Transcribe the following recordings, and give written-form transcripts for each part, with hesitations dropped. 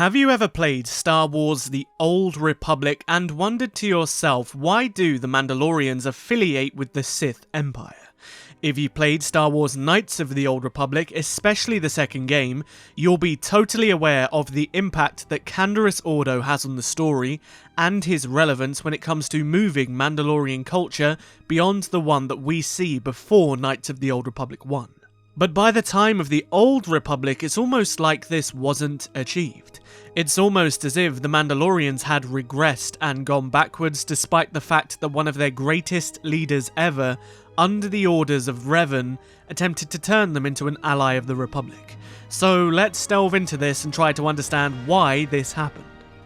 Have you ever played Star Wars The Old Republic and wondered to yourself, why do the Mandalorians affiliate with the Sith Empire? If you played Star Wars Knights of the Old Republic, especially the second game, you'll be totally aware of the impact that Canderous Ordo has on the story, and his relevance when it comes to moving Mandalorian culture beyond the one that we see before Knights of the Old Republic 1. But by the time of the Old Republic, it's almost like this wasn't achieved. It's almost as if the Mandalorians had regressed and gone backwards, despite the fact that one of their greatest leaders ever, under the orders of REJOIN, attempted to turn them into an ally of the Republic. So let's delve into this and try to understand why this happened.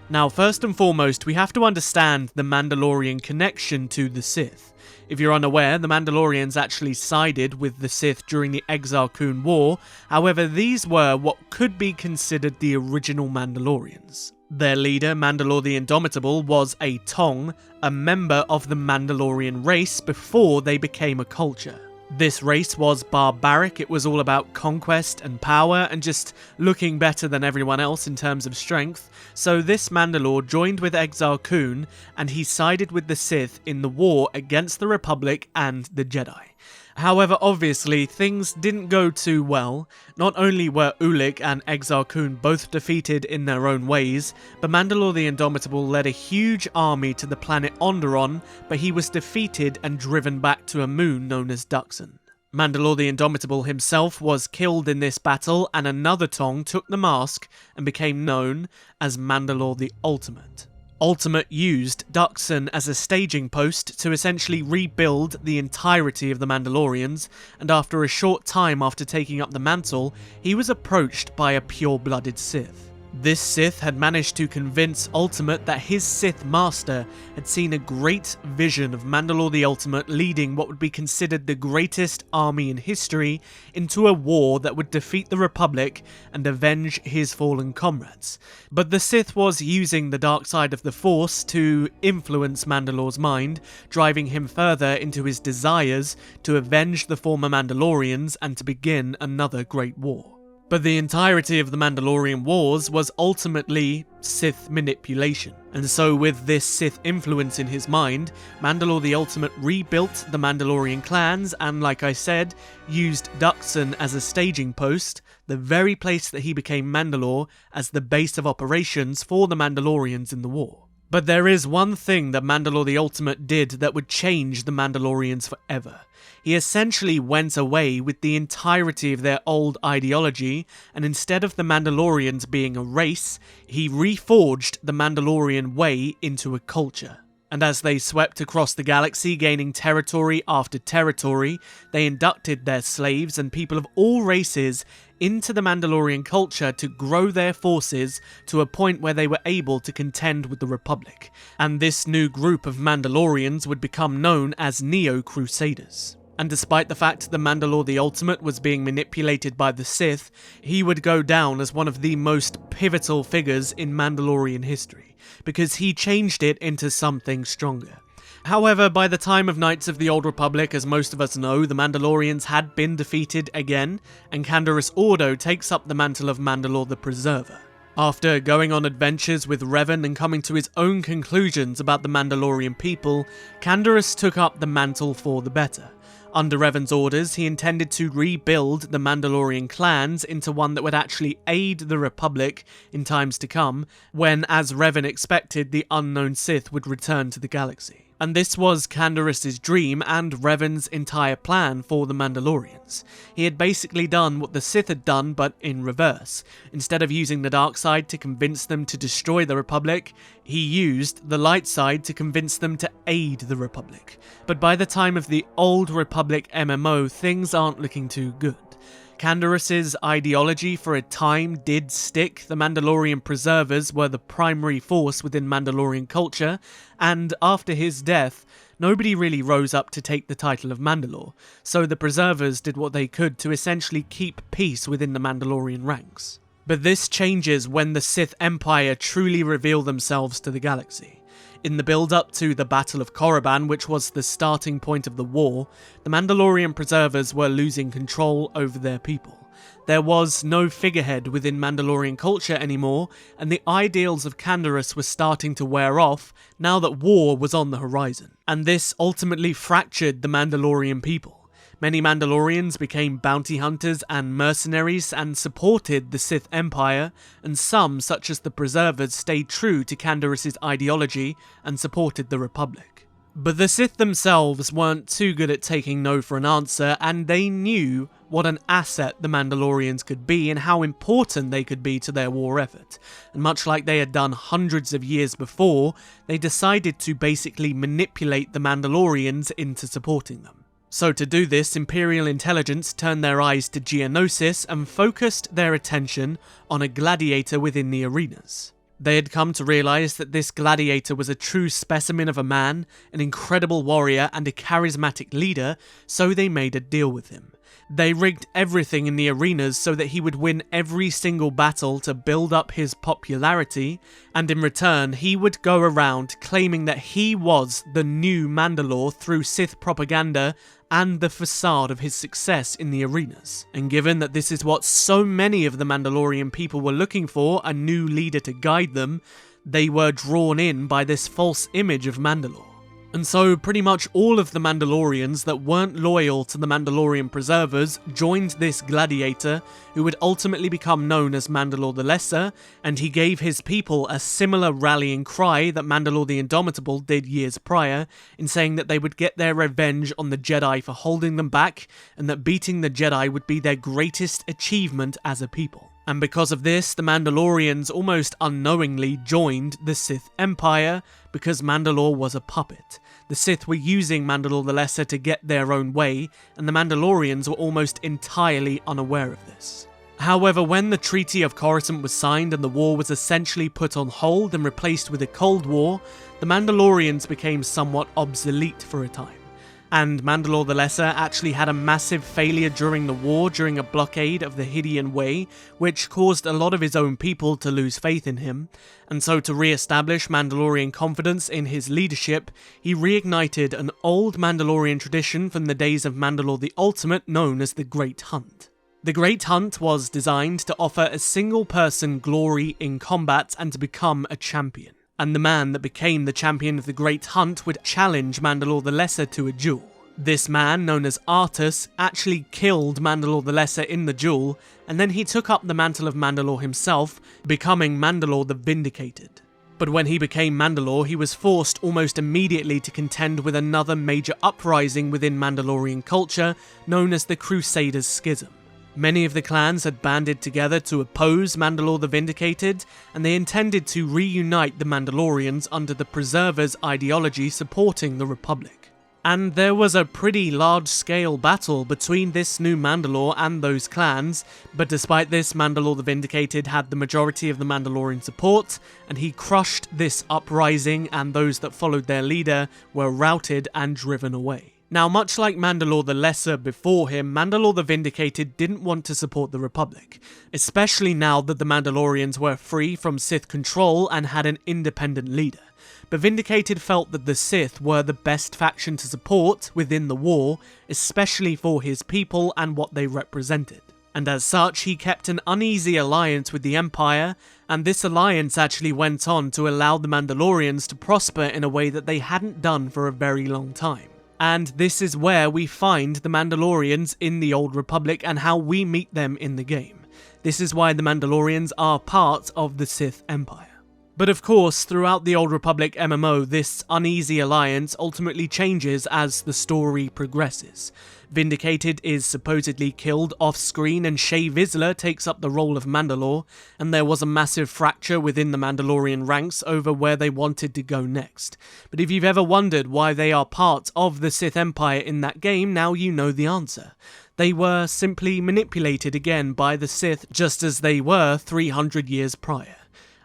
Now, first and foremost, we have to understand the Mandalorian connection to the Sith. If you're unaware, the Mandalorians actually sided with the Sith during the Exar Kun War, however these were what could be considered the original Mandalorians. Their leader, Mandalore the Indomitable, was a Tong, a member of the Mandalorian race before they became a culture. This race was barbaric, it was all about conquest and power and just looking better than everyone else in terms of strength, so this Mandalore joined with Exar Kun and he sided with the Sith in the war against the Republic and the Jedi. However, obviously, things didn't go too well. Not only were Ulic and Exar Kun both defeated in their own ways, but Mandalore the Indomitable led a huge army to the planet Onderon, but he was defeated and driven back to a moon known as Duxon. Mandalore the Indomitable himself was killed in this battle, and another Tong took the mask and became known as Mandalore the Ultimate. Ultimate used Duxon as a staging post to essentially rebuild the entirety of the Mandalorians, and after a short time after taking up the mantle, he was approached by a pure-blooded Sith. This Sith had managed to convince Ultimate that his Sith master had seen a great vision of Mandalore the Ultimate leading what would be considered the greatest army in history into a war that would defeat the Republic and avenge his fallen comrades. But the Sith was using the dark side of the Force to influence Mandalore's mind, driving him further into his desires to avenge the former Mandalorians and to begin another great war. But the entirety of the Mandalorian Wars was ultimately Sith manipulation, and so with this Sith influence in his mind, Mandalore the Ultimate rebuilt the Mandalorian clans and, like I said, used Duxon as a staging post, the very place that he became Mandalore, as the base of operations for the Mandalorians in the war. But there is one thing that Mandalore the Ultimate did that would change the Mandalorians forever. He essentially went away with the entirety of their old ideology, and instead of the Mandalorians being a race, he reforged the Mandalorian way into a culture. And as they swept across the galaxy, gaining territory after territory, they inducted their slaves and people of all races into the Mandalorian culture to grow their forces to a point where they were able to contend with the Republic. And this new group of Mandalorians would become known as Neo-Crusaders. And despite the fact that Mandalore the Ultimate was being manipulated by the Sith, he would go down as one of the most pivotal figures in Mandalorian history, because he changed it into something stronger. However, by the time of Knights of the Old Republic, as most of us know, the Mandalorians had been defeated again, and Canderous Ordo takes up the mantle of Mandalore the Preserver. After going on adventures with REJOIN and coming to his own conclusions about the Mandalorian people, Canderous took up the mantle for the better. Under REJOIN's orders, he intended to rebuild the Mandalorian clans into one that would actually aid the Republic in times to come, when, as REJOIN expected, the unknown Sith would return to the galaxy. And this was Canderous' dream and REJOIN's entire plan for the Mandalorians. He had basically done what the Sith had done, but in reverse. Instead of using the dark side to convince them to destroy the Republic, he used the light side to convince them to aid the Republic. But by the time of the Old Republic MMO, things aren't looking too good. Canderous' ideology for a time did stick. The Mandalorian Preservers were the primary force within Mandalorian culture, and after his death, nobody really rose up to take the title of Mandalore, so the Preservers did what they could to essentially keep peace within the Mandalorian ranks. But this changes when the Sith Empire truly reveal themselves to the galaxy. In the build-up to the Battle of Korriban, which was the starting point of the war, the Mandalorian Preservers were losing control over their people. There was no figurehead within Mandalorian culture anymore, and the ideals of Canderous were starting to wear off now that war was on the horizon. And this ultimately fractured the Mandalorian people. Many Mandalorians became bounty hunters and mercenaries and supported the Sith Empire, and some, such as the Preservers, stayed true to Canderous' ideology and supported the Republic. But the Sith themselves weren't too good at taking no for an answer, and they knew what an asset the Mandalorians could be and how important they could be to their war effort. And much like they had done hundreds of years before, they decided to basically manipulate the Mandalorians into supporting them. So to do this, Imperial intelligence turned their eyes to Geonosis and focused their attention on a gladiator within the arenas. They had come to realise that this gladiator was a true specimen of a man, an incredible warrior and a charismatic leader, so they made a deal with him. They rigged everything in the arenas so that he would win every single battle to build up his popularity, and in return he would go around claiming that he was the new Mandalore through Sith propaganda and the facade of his success in the arenas. And given that this is what so many of the Mandalorian people were looking for, a new leader to guide them, they were drawn in by this false image of Mandalore. And so pretty much all of the Mandalorians that weren't loyal to the Mandalorian Preservers joined this gladiator, who would ultimately become known as Mandalore the Lesser, and he gave his people a similar rallying cry that Mandalore the Indomitable did years prior, in saying that they would get their revenge on the Jedi for holding them back, and that beating the Jedi would be their greatest achievement as a people. And because of this, the Mandalorians almost unknowingly joined the Sith Empire, because Mandalore was a puppet. The Sith were using Mandalore the Lesser to get their own way, and the Mandalorians were almost entirely unaware of this. However, when the Treaty of Coruscant was signed and the war was essentially put on hold and replaced with a Cold War, the Mandalorians became somewhat obsolete for a time. And Mandalore the Lesser actually had a massive failure during the war during a blockade of the Hydian Way, which caused a lot of his own people to lose faith in him, and so to re-establish Mandalorian confidence in his leadership, he reignited an old Mandalorian tradition from the days of Mandalore the Ultimate known as the Great Hunt. The Great Hunt was designed to offer a single person glory in combat and to become a champion. And the man that became the champion of the Great Hunt would challenge Mandalore the Lesser to a duel. This man, known as Artus, actually killed Mandalore the Lesser in the duel, and then he took up the mantle of Mandalore himself, becoming Mandalore the Vindicated. But when he became Mandalore, he was forced almost immediately to contend with another major uprising within Mandalorian culture, known as the Crusaders' Schism. Many of the clans had banded together to oppose Mandalore the Vindicated, and they intended to reunite the Mandalorians under the Preservers' ideology supporting the Republic. And there was a pretty large-scale battle between this new Mandalore and those clans, but despite this, Mandalore the Vindicated had the majority of the Mandalorian support, and he crushed this uprising, and those that followed their leader were routed and driven away. Now, much like Mandalore the Lesser before him, Mandalore the Vindicated didn't want to support the Republic, especially now that the Mandalorians were free from Sith control and had an independent leader. But Vindicated felt that the Sith were the best faction to support within the war, especially for his people and what they represented. And as such, he kept an uneasy alliance with the Empire, and this alliance actually went on to allow the Mandalorians to prosper in a way that they hadn't done for a very long time. And this is where we find the Mandalorians in the Old Republic and how we meet them in the game. This is why the Mandalorians are part of the Sith Empire. But of course, throughout the Old Republic MMO, this uneasy alliance ultimately changes as the story progresses. Vindicated is supposedly killed off-screen and Shae Vizsla takes up the role of Mandalore, and there was a massive fracture within the Mandalorian ranks over where they wanted to go next. But if you've ever wondered why they are part of the Sith Empire in that game, now you know the answer. They were simply manipulated again by the Sith just as they were 300 years prior.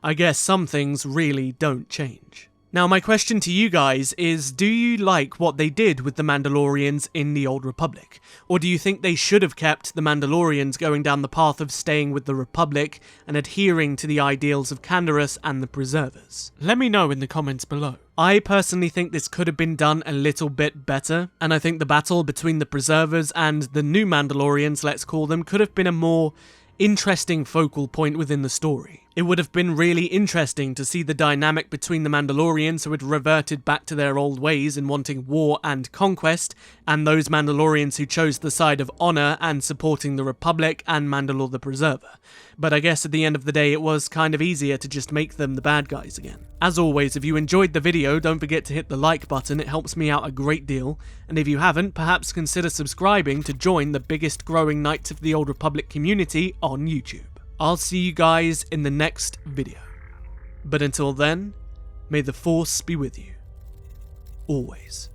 I guess some things really don't change. Now my question to you guys is, do you like what they did with the Mandalorians in the Old Republic? Or do you think they should have kept the Mandalorians going down the path of staying with the Republic and adhering to the ideals of Canderous and the Preservers? Let me know in the comments below. I personally think this could have been done a little bit better, and I think the battle between the Preservers and the new Mandalorians, let's call them, could have been a more interesting focal point within the story. It would have been really interesting to see the dynamic between the Mandalorians who had reverted back to their old ways in wanting war and conquest, and those Mandalorians who chose the side of honor and supporting the Republic and Mandalore the Preserver. But I guess at the end of the day it was kind of easier to just make them the bad guys again. As always, if you enjoyed the video, don't forget to hit the like button, it helps me out a great deal, and if you haven't, perhaps consider subscribing to join the biggest growing Knights of the Old Republic community on YouTube. I'll see you guys in the next video. But until then, may the Force be with you. Always.